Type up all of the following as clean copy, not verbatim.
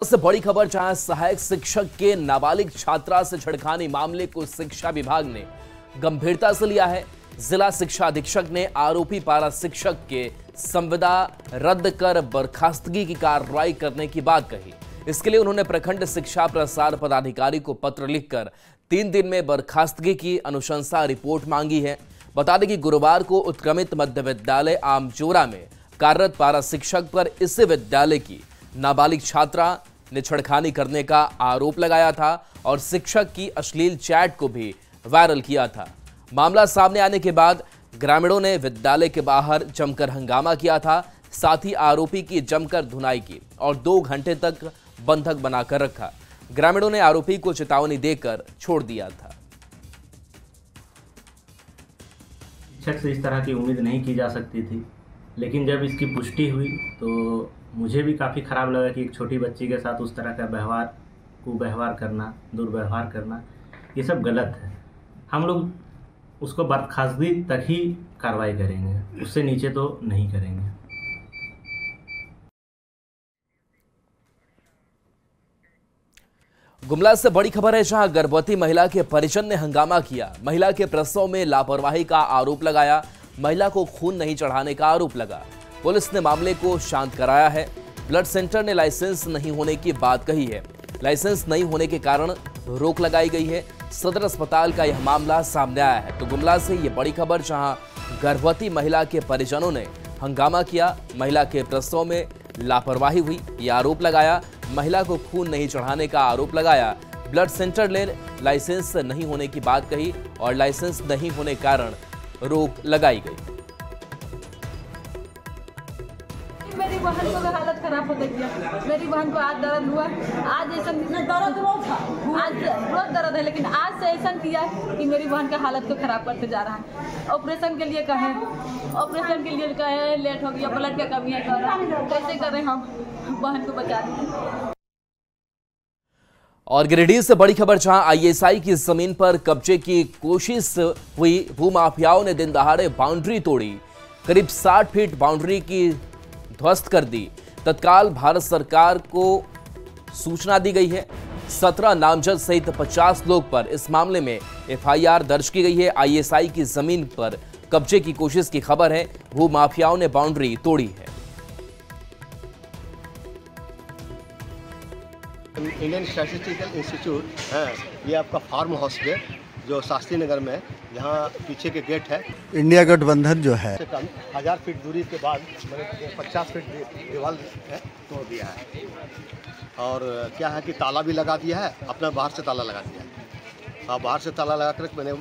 सबसे बड़ी खबर, जहां सहायक शिक्षक के नाबालिग छात्रा से छेड़खानी मामले को शिक्षा विभाग ने गंभीरता से लिया है। जिला शिक्षा अधीक्षक ने आरोपी पारा शिक्षक के संविदा रद्द कर बर्खास्तगी की कार्रवाई करने की बात कही। इसके लिए उन्होंने प्रखंड शिक्षा प्रसार पदाधिकारी को पत्र लिखकर 3 दिन में बर्खास्तगी की अनुशंसा रिपोर्ट मांगी है। बता दें कि गुरुवार को उत्क्रमित मध्य विद्यालय आमचोरा में कार्यरत पारा शिक्षक पर इस विद्यालय की नाबालिग छात्रा ने छेड़खानी करने का आरोप लगाया था और शिक्षक की अश्लील चैट को भी वायरल किया था। मामला सामने आने के बाद ग्रामीणों ने विद्यालय के बाहर जमकर हंगामा किया था। साथ ही आरोपी की जमकर धुनाई की और 2 घंटे तक बंधक बनाकर रखा। ग्रामीणों ने आरोपी को चेतावनी देकर छोड़ दिया था। शिक्षक से इस तरह की उम्मीद नहीं की जा सकती थी, लेकिन जब इसकी पुष्टि हुई तो मुझे भी काफ़ी ख़राब लगा कि एक छोटी बच्ची के साथ उस तरह का व्यवहार, कुव्यवहार करना, दुर्व्यवहार करना, ये सब गलत है। हम लोग उसको बर्खास्तगी तक ही कार्रवाई करेंगे, उससे नीचे तो नहीं करेंगे। गुमला से बड़ी खबर है, जहां गर्भवती महिला के परिजन ने हंगामा किया। महिला के प्रसव में लापरवाही का आरोप लगाया। महिला को खून नहीं चढ़ाने का आरोप लगा। पुलिस ने मामले को शांत कराया है। ब्लड सेंटर ने लाइसेंस नहीं होने की बात कही है। लाइसेंस नहीं होने के कारण रोक लगाई गई है। सदर अस्पताल का यह मामला सामने आया है। तो गुमला से ये बड़ी खबर, जहां गर्भवती महिला के परिजनों ने हंगामा किया। महिला के प्रसव में लापरवाही हुई, यह आरोप लगाया। महिला को खून नहीं चढ़ाने का आरोप लगाया। ब्लड सेंटर ने लाइसेंस नहीं होने की बात कही और लाइसेंस नहीं होने के कारण रोक लगाई गई। मेरी बहन को हालत खराब होते गया। मेरी बहन को आज दर्द हुआ, आज ऐसा दर्द था, आज रोज दर्द है, लेकिन आज से ऐसा किया कि मेरी बहन का हालत को खराब करते जा रहा है। ऑपरेशन के लिए कहे, लेट हो गया, ब्लड का कमी है, कैसे करें हम बहन को बचा दें। और गिरिडीह से बड़ी खबर, जहां आईएसआई की जमीन पर कब्जे की कोशिश हुई। भूमाफियाओं ने दिन दहाड़े बाउंड्री तोड़ी। करीब 60 फीट बाउंड्री की ध्वस्त कर दी। तत्काल भारत सरकार को सूचना दी गई है। 17 नामजद सहित 50 लोग पर इस मामले में एफआईआर दर्ज की गई है। आईएसआई की जमीन पर कब्जे की कोशिश की खबर है। भूमाफियाओं ने बाउंड्री तोड़ी है। इंडियन स्टैटिस्टिकल इंस्टीट्यूट है, ये आपका फार्म हाउस है जो शास्त्री नगर में है। यहाँ पीछे के गेट है। इंडिया गठबंधन जो है, कम 1000 फीट दूरी के बाद मैंने 50 फीट दीवार है तोड़ दिया है। और क्या है कि ताला भी लगा दिया है, अपना बाहर से ताला लगा दिया है। हाँ, बाहर से ताला लगा कर मैंने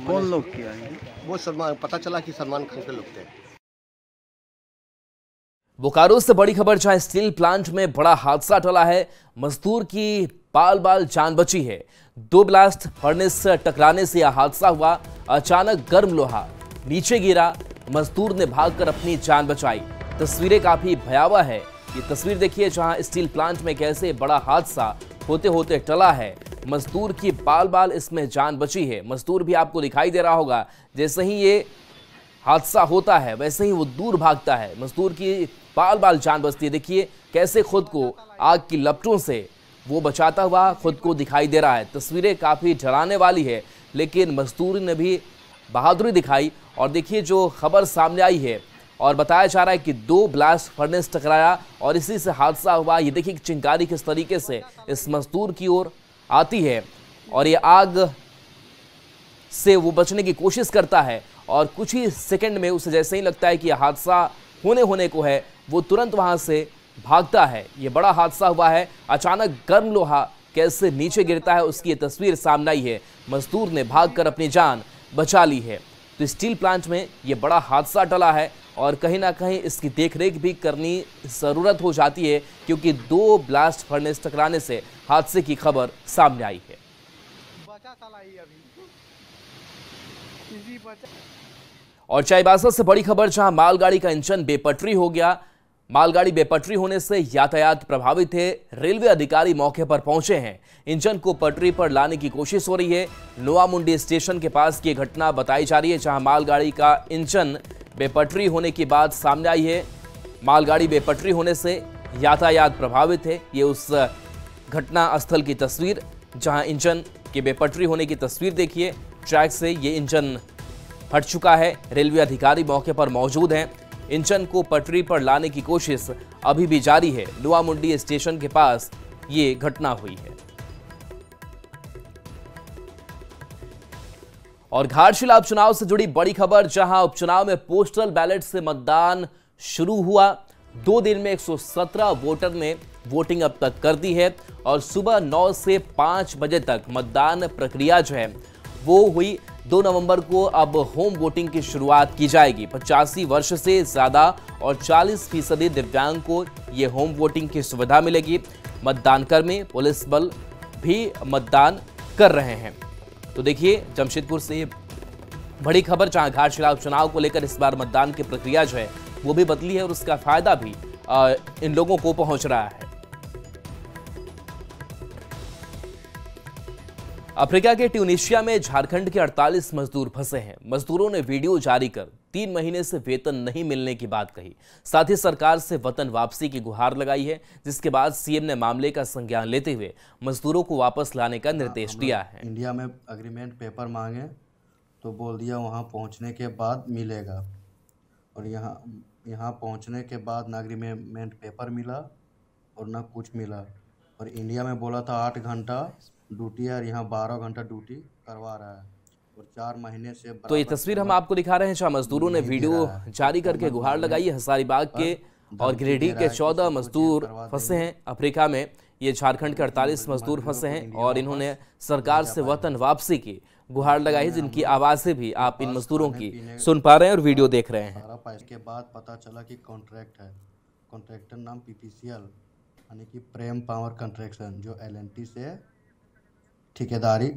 कौन लोग किया है? वो सलमान, पता चला कि सलमान खान के लोग थे। बोकारो से बड़ी खबर, जहां स्टील प्लांट में बड़ा हादसा टला है। मजदूर की बाल बाल जान बची है। 2 ब्लास्ट फर्नेस से टकराने से यह हादसा हुआ। अचानक गर्म लोहा नीचे गिरा। मजदूर ने भागकर अपनी जान बचाई। तस्वीरें काफी भयावह है। ये तस्वीर देखिए, जहां स्टील प्लांट में कैसे बड़ा हादसा होते होते टला है। मजदूर की बाल बाल इसमें जान बची है। मजदूर भी आपको दिखाई दे रहा होगा, जैसे ही ये हादसा होता है वैसे ही वो दूर भागता है। मजदूर की बाल बाल जान बचती है। देखिए कैसे खुद को आग की लपटों से वो बचाता हुआ खुद को दिखाई दे रहा है। तस्वीरें काफ़ी डराने वाली है, लेकिन मजदूर ने भी बहादुरी दिखाई। और देखिए जो खबर सामने आई है और बताया जा रहा है कि 2 ब्लास्ट फर्नेस टकराया और इसी से हादसा हुआ। ये देखिए चिंगारी किस तरीके से इस मजदूर की ओर आती है और ये आग से वो बचने की कोशिश करता है और कुछ ही सेकंड में उसे जैसे ही लगता है कि यह हादसा होने को है, वो तुरंत वहां से भागता है। ये बड़ा हादसा हुआ है। अचानक गर्म लोहा कैसे नीचे गिरता है, उसकी ये तस्वीर सामने आई है। मजदूर ने भागकर अपनी जान बचा ली है। तो स्टील प्लांट में ये बड़ा हादसा टला है और कहीं ना कहीं इसकी देखरेख भी करनी ज़रूरत हो जाती है, क्योंकि 2 ब्लास्ट फर्नेस टकराने से हादसे की खबर सामने आई है। और चाईबासा से बड़ी खबर, जहां मालगाड़ी का इंजन बेपटरी हो गया। मालगाड़ी बेपटरी होने से यातायात प्रभावित है। रेलवे अधिकारी मौके पर पहुंचे हैं। इंजन को पटरी पर लाने की कोशिश हो रही है। नोवामुंडी स्टेशन के पास की घटना बताई जा रही है, जहां मालगाड़ी का इंजन बेपटरी होने की बात सामने आई है। मालगाड़ी बेपटरी होने से यातायात प्रभावित है। ये उस घटना स्थल की तस्वीर जहां इंजन के बेपटरी होने की तस्वीर देखिए। ट्रैक से ये इंजन हट चुका है। रेलवे अधिकारी मौके पर मौजूद हैं। इंजन को पटरी पर लाने की कोशिश अभी भी जारी है। लुआमुंडी स्टेशन के पास ये घटना हुई है। और घाटशिला उपचुनाव से जुड़ी बड़ी खबर, जहां उपचुनाव में पोस्टल बैलेट से मतदान शुरू हुआ। 2 दिन में 117 वोटर ने वोटिंग अब तक कर दी है और सुबह 9 से 5 बजे तक मतदान प्रक्रिया जो है वो हुई। 2 नवंबर को अब होम वोटिंग की शुरुआत की जाएगी। 85 वर्ष से ज्यादा और 40% दिव्यांग को ये होम वोटिंग की सुविधा मिलेगी। मतदान कर्मी, पुलिस बल भी मतदान कर रहे हैं। तो देखिए जमशेदपुर से बड़ी खबर, जहां घाटशिला उपचुनाव को लेकर इस बार मतदान की प्रक्रिया जो है वो भी बदली है और उसका फायदा भी इन लोगों को पहुंच रहा है। अफ्रीका के ट्यूनीशिया में झारखंड के 48 मजदूर फंसे हैं। मजदूरों ने वीडियो जारी कर 3 महीने से वेतन नहीं मिलने की बात कही। साथ ही सरकार से वतन वापसी की गुहार लगाई है, जिसके बाद सीएम ने मामले का संज्ञान लेते हुए मजदूरों को वापस लाने का निर्देश दिया है। इंडिया में एग्रीमेंट पेपर मांगे तो बोल दिया वहाँ पहुँचने के बाद मिलेगा, और यहाँ पहुँचने के ना एग्रीमेंट पेपर मिला और ना कुछ मिला। और इंडिया में बोला था 8 घंटा ड्यूटी है और यहाँ 12 घंटा ड्यूटी करवा रहा है और 4 महीने से। तो ये तस्वीर हम आपको दिखा रहे हैं, जहां मजदूरों ने वीडियो जारी करके गुहार लगाई है। हजारीबाग के और गिरिडीह के 14 मजदूर फंसे हैं अफ्रीका में। ये झारखंड के 48 मजदूर फंसे हैं और इन्होंने सरकार से वतन वापसी की गुहार लगाई है, जिनकी आवाजें भी आप इन मजदूरों की सुन पा रहे हैं और वीडियो देख रहे हैं। इसके बाद पता चला कि कॉन्ट्रैक्ट है, कॉन्ट्रैक्टर नाम PPCL यानी कि प्रेम पावर कंस्ट्रक्शन, जो L&T से ठेकेदारी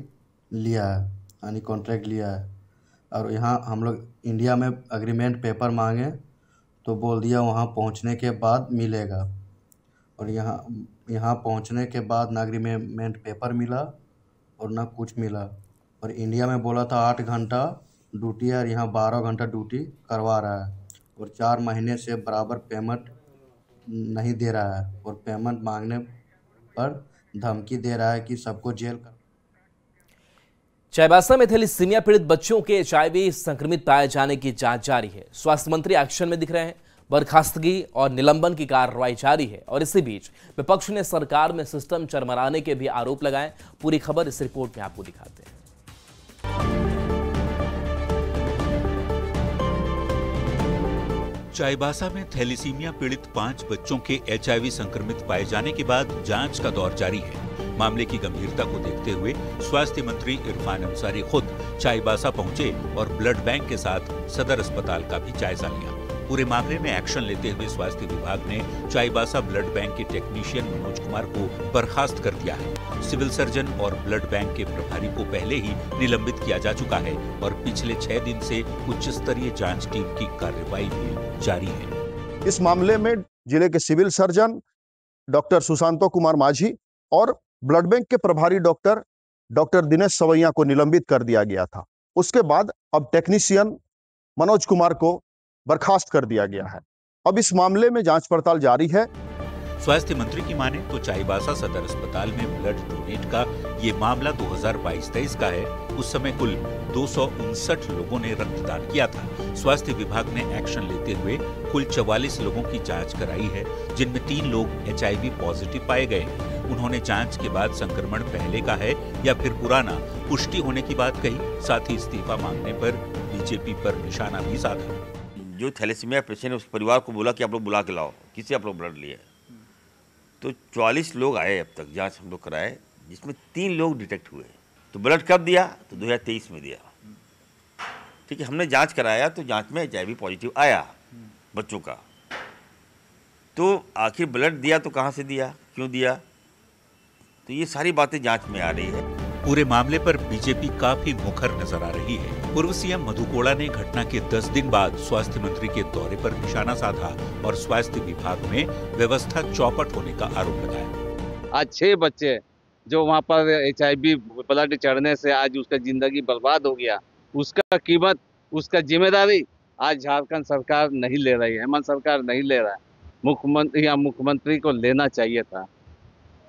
लिया है यानी कॉन्ट्रैक्ट लिया है। और यहाँ हम लोग इंडिया में एग्रीमेंट पेपर मांगे तो बोल दिया वहाँ पहुँचने के बाद मिलेगा, और यहाँ पहुँचने के बाद ना एग्रीमेंट पेपर मिला और ना कुछ मिला। और इंडिया में बोला था 8 घंटा ड्यूटी है और यहाँ 12 घंटा ड्यूटी करवा रहा है और 4 महीने से बराबर पेमेंट नहीं दे रहा है, और पेमेंट मांगने पर धमकी दे रहा है कि सबको जेल कर। चाईबासा में थैलीसीमिया पीड़ित बच्चों के HIV संक्रमित पाए जाने की जांच जारी है। स्वास्थ्य मंत्री एक्शन में दिख रहे हैं। बर्खास्तगी और निलंबन की कार्रवाई जारी है और इसी बीच विपक्ष ने सरकार में सिस्टम चरमराने के भी आरोप लगाए। पूरी खबर इस रिपोर्ट में आपको दिखाते हैं। चाईबासा में थैलीसीमिया पीड़ित 5 बच्चों के HIV संक्रमित पाए जाने के बाद जांच का दौर जारी है। मामले की गंभीरता को देखते हुए स्वास्थ्य मंत्री इरफान अंसारी खुद चाईबासा पहुंचे और ब्लड बैंक के साथ सदर अस्पताल का भी जायजा लिया। पूरे मामले में एक्शन लेते हुए स्वास्थ्य विभाग ने चाईबासा ब्लड बैंक के टेक्नीशियन मनोज कुमार को बर्खास्त कर दिया है। सिविल सर्जन और ब्लड बैंक के प्रभारी को पहले ही निलंबित किया जा चुका है और पिछले 6 दिन से उच्च स्तरीय जांच टीम की कार्रवाई भी जारी है। इस मामले में जिले के civil surgeon doctor Sushanto Kumar Majhi और ब्लड बैंक के प्रभारी डॉक्टर दिनेश सवैया को निलंबित कर दिया गया था। उसके बाद अब टेक्नीशियन मनोज कुमार को बर्खास्त कर दिया गया है। अब इस मामले में जांच पड़ताल जारी है। स्वास्थ्य मंत्री की माने तो चाईबासा सदर अस्पताल में ब्लड डोनेट का ये मामला 2022-23 का है। उस समय कुल 259 लोगों ने रक्तदान किया था। स्वास्थ्य विभाग ने एक्शन लेते हुए कुल 44 लोगों की जांच कराई है, जिनमें 3 लोग HIV पॉजिटिव पाए गए हैं। उन्होंने जांच के बाद संक्रमण पहले का है या फिर पुराना पुष्टि होने की बात कही। साथ ही इस्तीफा मांगने पर बीजेपी पर निशाना भी साधा। जो थैलेसीमिया पेशेंट है उस परिवार को बोला कि आप लोग बुला के लाओ, किसी आप लोग ब्लड लिए। तो 44 लोग आए अब तक, जांच हम लोग कराए, जिसमें 3 लोग डिटेक्ट हुए। तो ब्लड कब दिया? तो 2023 में दिया। ठीक है, हमने जांच कराया तो जांच में HIV पॉजिटिव आया बच्चों का। तो आखिर ब्लड दिया तो कहाँ से दिया, क्यों दिया? तो ये सारी बातें जांच में आ रही है। पूरे मामले पर बीजेपी काफी मुखर नजर आ रही है। पूर्व सीएम मधु कोड़ा ने घटना के 10 दिन बाद स्वास्थ्य मंत्री के दौरे पर निशाना साधा और स्वास्थ्य विभाग में व्यवस्था चौपट होने का आरोप लगाया। आज 6 बच्चे जो वहां पर HIV ब्लड चढ़ने से आज उसका जिंदगी बर्बाद हो गया, उसका कीमत, उसका जिम्मेदारी आज झारखंड सरकार नहीं ले रही है, हेमंत सरकार नहीं ले रहा है। मुख्यमंत्री को लेना चाहिए था।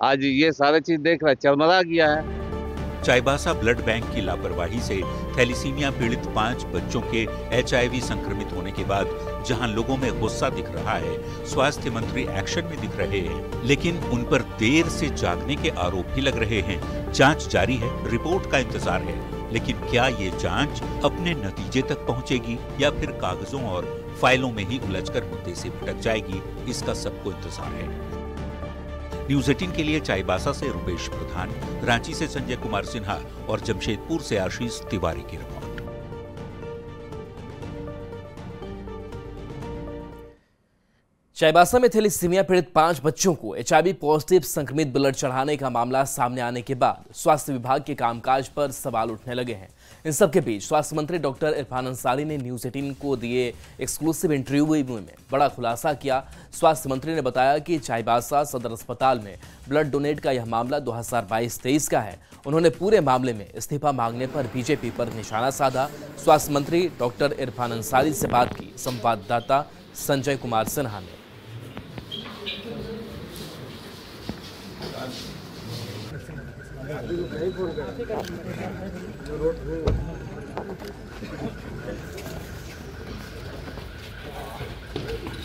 आज ये सारे चीज देख रहा है, चरमरा गया है। चाईबासा ब्लड बैंक की लापरवाही से थैलीसीमिया पीड़ित 5 बच्चों के HIV संक्रमित होने के बाद जहां लोगों में गुस्सा दिख रहा है, स्वास्थ्य मंत्री एक्शन में दिख रहे हैं, लेकिन उन पर देर से जागने के आरोप भी लग रहे हैं। जांच जारी है, रिपोर्ट का इंतजार है, लेकिन क्या ये जांच अपने नतीजे तक पहुंचेगी या फिर कागजों और फाइलों में ही उलझकर मुद्दे से भटक जाएगी, इसका सबको इंतजार है। न्यूज़ 18 के लिए चाईबासा से रुपेश प्रधान, रांची से संजय कुमार सिन्हा और जमशेदपुर से आशीष तिवारी की रिपोर्ट। चाईबासा में थैलीसीमिया पीड़ित 5 बच्चों को HIV पॉजिटिव संक्रमित ब्लड चढ़ाने का मामला सामने आने के बाद स्वास्थ्य विभाग के कामकाज पर सवाल उठने लगे हैं। इन सबके बीच स्वास्थ्य मंत्री डॉक्टर इरफान अंसारी ने न्यूज़ 18 को दिए एक्सक्लूसिव इंटरव्यू में बड़ा खुलासा किया। स्वास्थ्य मंत्री ने बताया कि चाईबासा सदर अस्पताल में ब्लड डोनेट का यह मामला 2022-23 का है। उन्होंने पूरे मामले में इस्तीफा मांगने पर बीजेपी पर निशाना साधा। स्वास्थ्य मंत्री डॉक्टर इरफान अंसारी से बात की संवाददाता संजय कुमार सिन्हा ने।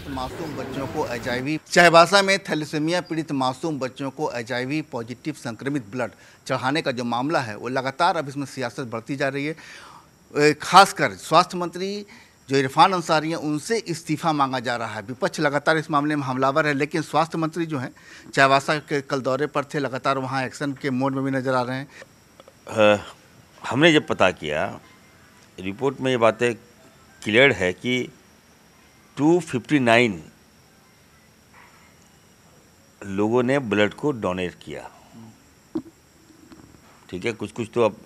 मासूम बच्चों को HIV, चाईबासा में थैलेसीमिया पीड़ित मासूम बच्चों को HIV पॉजिटिव संक्रमित ब्लड चढ़ाने का जो मामला है वो लगातार अब इसमें सियासत बढ़ती जा रही है। खासकर स्वास्थ्य मंत्री जो इरफान अंसारी हैं उनसे इस्तीफा मांगा जा रहा है। विपक्ष लगातार इस मामले में हमलावर है, लेकिन स्वास्थ्य मंत्री जो हैं चाईबासा के कल दौरे पर थे, लगातार वहाँ एक्शन के मोड में भी नजर आ रहे हैं। हमने जब पता किया, रिपोर्ट में ये बातें क्लियर है कि 259 लोगों ने ब्लड को डोनेट किया। ठीक है, कुछ कुछ तो अब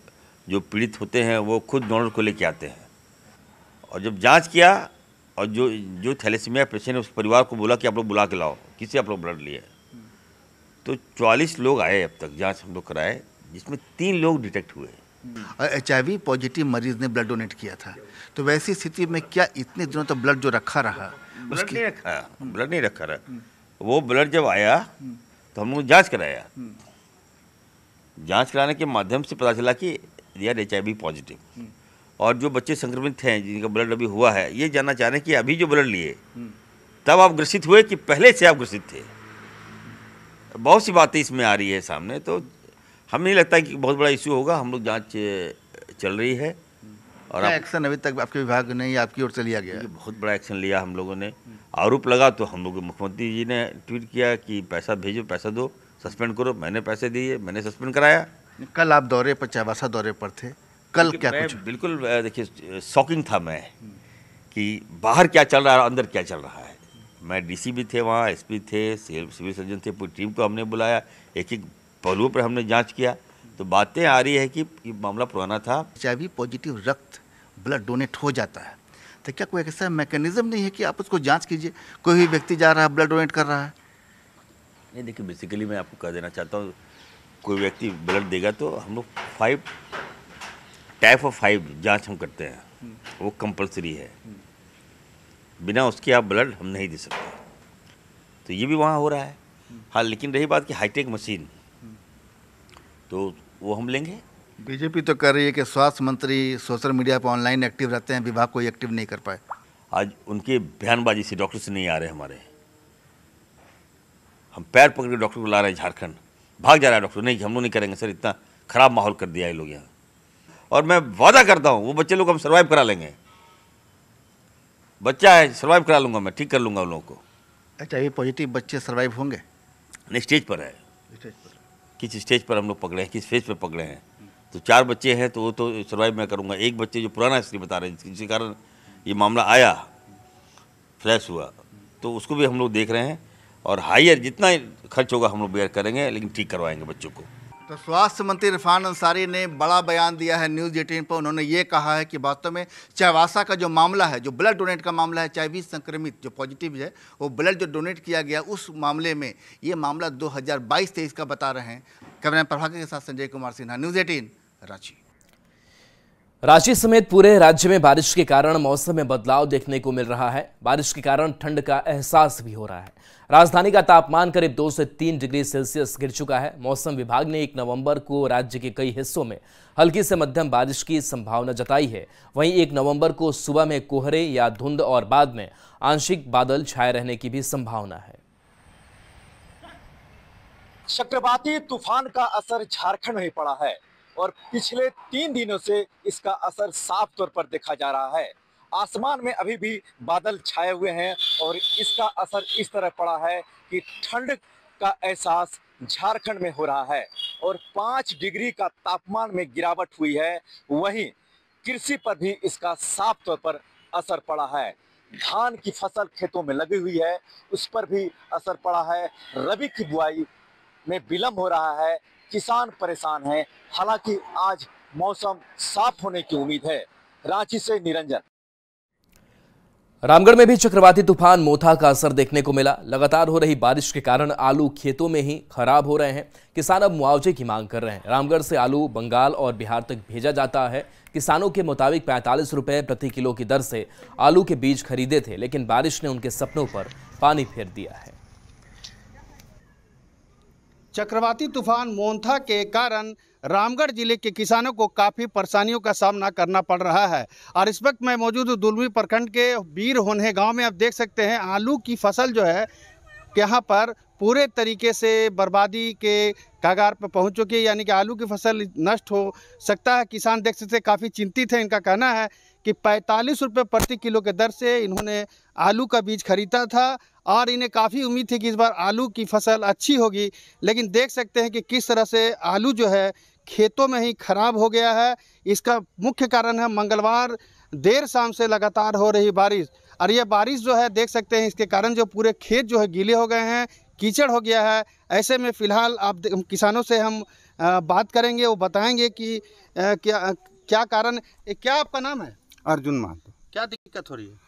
जो पीड़ित होते हैं वो खुद डोनर को लेके आते हैं, और जब जांच किया और जो थैलेसीमिया पेशेंट है उस परिवार को बोला कि आप लोग बुला के लाओ, किससे आप लोग ब्लड लिए, तो 44 लोग आए अब तक, जांच हम लोग कराए, जिसमें 3 लोग डिटेक्ट हुए। HIV पॉजिटिव मरीज ने ब्लड डोनेट किया था, तो वैसी स्थिति में क्या इतने दिनों तक ब्लड जो रखा रहा? ब्लड नहीं रखा रहा। वो ब्लड जब आया तो हम लोग जांच कराया। जांच कराने के माध्यम से पता चला कि दे आर HIV पॉजिटिव। और जो बच्चे संक्रमित हैं जिनका ब्लड अभी हुआ है, ये जानना चाह रहे हैं कि अभी जो ब्लड लिए तब आप ग्रसित हुए कि पहले से आप ग्रसित थे। बहुत सी बातें इसमें आ रही है सामने, तो हमें नहीं लगता कि बहुत बड़ा इशू होगा। हम लोग जांच चल रही है और एक्शन अभी तक आपके विभाग ने या आपकी ओर से लिया गया? बहुत बड़ा एक्शन लिया हम लोगों ने। आरोप लगा तो हम लोग मुख्यमंत्री जी ने ट्वीट किया कि पैसा भेजो, पैसा दो, सस्पेंड करो। मैंने पैसे दिए, मैंने सस्पेंड कराया। कल आप दौरे पर, चाईबासा दौरे पर थे, कल क्या कुछ? बिल्कुल देखिए, शॉकिंग था मैं कि बाहर क्या चल रहा है, अंदर क्या चल रहा है। मैं DC भी थे वहाँ, SP थे, सिविल सर्जन थे, पूरी टीम को हमने बुलाया, एक एक पहलुओं पर हमने जांच किया, तो बातें आ रही है कि ये मामला पुराना था। HIV पॉजिटिव रक्त ब्लड डोनेट हो जाता है, तो क्या कोई ऐसा मैकेनिज्म नहीं है कि आप उसको जांच कीजिए? कोई भी व्यक्ति जा रहा है, ब्लड डोनेट कर रहा है। नहीं, देखिए, बेसिकली मैं आपको कह देना चाहता हूँ, कोई व्यक्ति ब्लड देगा तो हम लोग 5 टाइप ऑफ 5 जांच हम करते हैं, वो कंपलसरी है। बिना उसके आप ब्लड हम नहीं दे सकते, तो ये भी वहाँ हो रहा है। हाँ, लेकिन रही बात कि हाईटेक मशीन, तो वो हम लेंगे। बीजेपी तो कर रही है कि स्वास्थ्य मंत्री सोशल मीडिया पर ऑनलाइन एक्टिव रहते हैं, विभाग कोई एक्टिव नहीं कर पाए। आज उनके बयानबाजी से डॉक्टर से नहीं आ रहे हमारे। हम पैर पकड़ के डॉक्टर को ला रहे हैं झारखंड, भाग जा रहा है डॉक्टर। नहीं, हम लोग नहीं करेंगे सर, इतना खराब माहौल कर दिया है लोग यहाँ। और मैं वादा करता हूँ वो बच्चे लोग हम सर्वाइव करा लेंगे। बच्चा है, सर्वाइव करा लूँगा मैं, ठीक कर लूँगा उन लोगों को। HIV पॉजिटिव बच्चे सर्वाइव होंगे? नहीं, स्टेज पर है। किस स्टेज पर हम लोग पकड़े हैं, किस फेज पर पकड़े हैं, तो 4 बच्चे हैं तो वो तो सर्वाइव मैं करूँगा। एक बच्चे जो पुराना हिस्ट्री बता रहे हैं, जिसके कारण ये मामला आया, फ्लैश हुआ, तो उसको भी हम लोग देख रहे हैं। और हायर जितना खर्च होगा हम लोग बेयर करेंगे, लेकिन ठीक करवाएंगे बच्चों को। तो स्वास्थ्य मंत्री इरफान अंसारी ने बड़ा बयान दिया है न्यूज़ 18 पर। उन्होंने ये कहा है कि वास्तव में चाईबासा का जो मामला है, जो ब्लड डोनेट का मामला है, HIV संक्रमित जो पॉजिटिव है, वो ब्लड जो डोनेट किया गया उस मामले में ये मामला 2022-23 का बता रहे हैं। कैमरा प्रभाकर के साथ संजय कुमार सिन्हा, न्यूज़ 18 रांची। रांची समेत पूरे राज्य में बारिश के कारण मौसम में बदलाव देखने को मिल रहा है। बारिश के कारण ठंड का एहसास भी हो रहा है। राजधानी का तापमान करीब 2 से 3 डिग्री सेल्सियस गिर चुका है। मौसम विभाग ने 1 नवंबर को राज्य के कई हिस्सों में हल्की से मध्यम बारिश की संभावना जताई है। वहीं 1 नवंबर को सुबह में कोहरे या धुंध और बाद में आंशिक बादल छाए रहने की भी संभावना है। चक्रवाती तूफान का असर झारखंड में पड़ा है और पिछले 3 दिनों से इसका असर साफ तौर पर देखा जा रहा है। आसमान में अभी भी बादल छाए हुए हैं और इसका असर इस तरह पड़ा है कि ठंड का एहसास झारखंड में हो रहा है और 5 डिग्री का तापमान में गिरावट हुई है। वहीं कृषि पर भी इसका साफ तौर पर असर पड़ा है। धान की फसल खेतों में लगी हुई है, उस पर भी असर पड़ा है। रबी की बुआई में विलंब हो रहा है, किसान परेशान हैं। हालांकि आज मौसम साफ होने की उम्मीद है। रांची से निरंजन। रामगढ़ में भी चक्रवाती तूफान मोथा का असर देखने को मिला। लगातार हो रही बारिश के कारण आलू खेतों में ही खराब हो रहे हैं। किसान अब मुआवजे की मांग कर रहे हैं। रामगढ़ से आलू बंगाल और बिहार तक भेजा जाता है। किसानों के मुताबिक 45 रुपए प्रति किलो की दर से आलू के बीज खरीदे थे, लेकिन बारिश ने उनके सपनों पर पानी फेर दिया है। चक्रवाती तूफान मोंथा के कारण रामगढ़ जिले के किसानों को काफ़ी परेशानियों का सामना करना पड़ रहा है और इस वक्त मैं मौजूद हूँ दुलमी प्रखंड के बीर होन्हे गांव में। आप देख सकते हैं आलू की फसल जो है यहाँ पर पूरे तरीके से बर्बादी के कगार पर पहुँच चुकी है, यानी कि आलू की फसल नष्ट हो सकता है। किसान देख सकते हैं काफ़ी चिंतित है। इनका कहना है कि 45 रुपये प्रति किलो के दर से इन्होंने आलू का बीज खरीदा था और इन्हें काफ़ी उम्मीद थी कि इस बार आलू की फसल अच्छी होगी, लेकिन देख सकते हैं कि किस तरह से आलू जो है खेतों में ही खराब हो गया है। इसका मुख्य कारण है मंगलवार देर शाम से लगातार हो रही बारिश और ये बारिश जो है देख सकते हैं इसके कारण जो पूरे खेत जो है गीले हो गए हैं, कीचड़ हो गया है। ऐसे में फ़िलहाल आप किसानों से हम बात करेंगे, वो बताएंगे कि क्या कारण। क्या आपका नाम है? अर्जुन महतो। क्या दिक्कत हो रही है?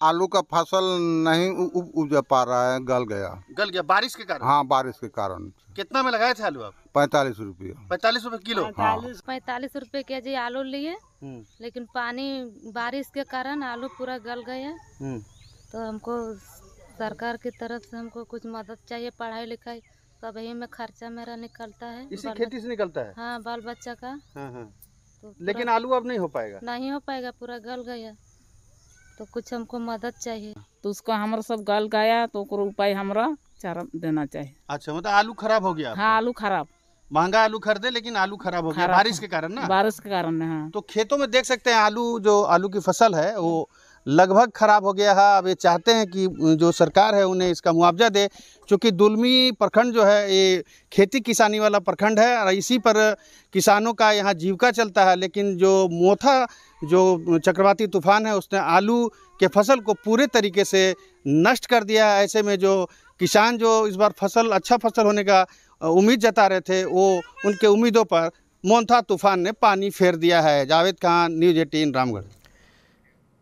आलू का फसल नहीं उपज पा रहा है, गल गया बारिश के कारण। हाँ, बारिश के कारण। कितना में लगाए थे आलू आप? 45 रुपये। 45 रुपये किलो? 45 रुपये केजी आलू लिए, लेकिन पानी बारिश के कारण आलू पूरा गल गया। तो हमको सरकार की तरफ से हमको कुछ मदद चाहिए। पढ़ाई लिखाई तब ही में खर्चा मेरा निकलता है। इसी खेती से निकलता है? हाँ, बाल बच्चा का। तो लेकिन आलू अब नहीं हो पाएगा? नहीं हो पाएगा, पूरा गल गया। तो कुछ हमको मदद चाहिए। तो उसका हमारा सब गल गया तो उपाय हमारा चारा देना चाहिए। अच्छा, मतलब आलू खराब हो गया? हाँ, आलू खराब। महंगा आलू खरीदे लेकिन आलू खराब हो गया बारिश के कारण ना? बारिश के कारण। हाँ। तो खेतों में देख सकते हैं आलू की फसल है वो लगभग खराब हो गया है। अब ये चाहते हैं कि जो सरकार है उन्हें इसका मुआवजा दे, क्योंकि दुलमी प्रखंड जो है ये खेती किसानी वाला प्रखंड है और इसी पर किसानों का यहाँ जीविका चलता है। लेकिन जो मोथा जो चक्रवाती तूफान है उसने आलू के फसल को पूरे तरीके से नष्ट कर दिया है। ऐसे में जो किसान जो इस बार अच्छा फसल होने का उम्मीद जता रहे थे, वो उनके उम्मीदों पर मोंथा तूफान ने पानी फेर दिया है। जावेद खान, न्यूज़ 18 रामगढ़।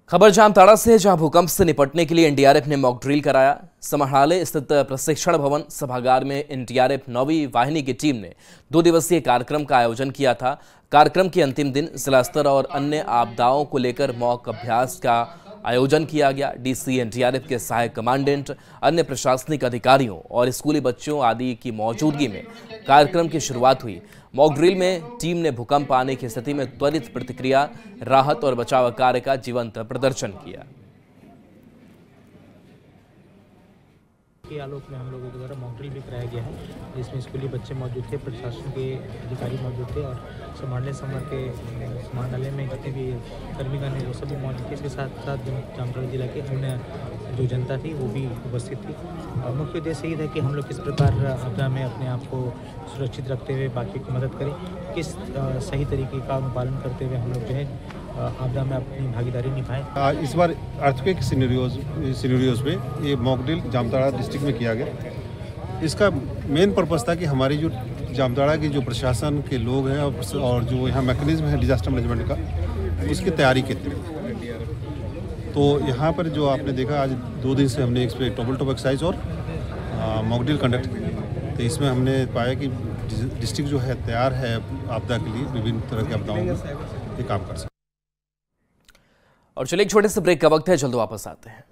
खबर जामताड़ा से, जहां भूकंप से निपटने के लिए एनडीआरएफ ने मॉक ड्रिल कराया। समाहरणालय स्थित प्रशिक्षण भवन सभागार में एनडीआरएफ 9वीं वाहिनी की टीम ने 2 दिवसीय कार्यक्रम का आयोजन किया था। कार्यक्रम के अंतिम दिन जिला स्तर और अन्य आपदाओं को लेकर मॉक अभ्यास का आयोजन किया गया। डीसी एनडीआरएफ के सहायक कमांडेंट, अन्य प्रशासनिक अधिकारियों और स्कूली बच्चों आदि की मौजूदगी में कार्यक्रम की शुरुआत हुई। मॉक ड्रिल में टीम ने भूकंप आने की स्थिति में त्वरित प्रतिक्रिया, राहत और बचाव कार्य का जीवंत प्रदर्शन किया। के आलोक में हम लोगों के द्वारा मॉक ड्रिल भी कराया गया है, जिसमें स्कूली बच्चे मौजूद थे, प्रशासन के अधिकारी मौजूद थे और समाहरणालय में जितने भी कर्मीगण हैं वो सभी मौजूद थे। इसके साथ साथ जामताड़ा जिला के अन्य जो जनता थी वो भी उपस्थित थी। मुख्य उद्देश्य यही था कि हम लोग किस प्रकार आपदा में अपने आप को सुरक्षित रखते हुए बाकी की मदद करें, किस सही तरीके का अनुपालन करते हुए हम लोग जो है आपदा में अपनी भागीदारी निभाएं। इस बार अर्थक्वेक सिनेरियोज पे ये मॉक ड्रिल जामताड़ा डिस्ट्रिक्ट में किया गया। इसका मेन पर्पस था कि हमारी जो जामताड़ा की जो प्रशासन के लोग हैं और जो यहाँ मैकेनिज्म है डिजास्टर मैनेजमेंट का, उसकी तैयारी के थे। तो यहाँ पर जो आपने देखा आज 2 दिन से हमने इस पर टेबल टॉप एक्सरसाइज और मॉक ड्रिल कंडक्ट की। तो इसमें हमने पाया कि डिस्ट्रिक्ट जो है तैयार है आपदा के लिए, विभिन्न तरह के आपदाओं में ये काम कर सकते। और चलिए एक छोटे से ब्रेक का वक्त है, जल्द वापस आते हैं।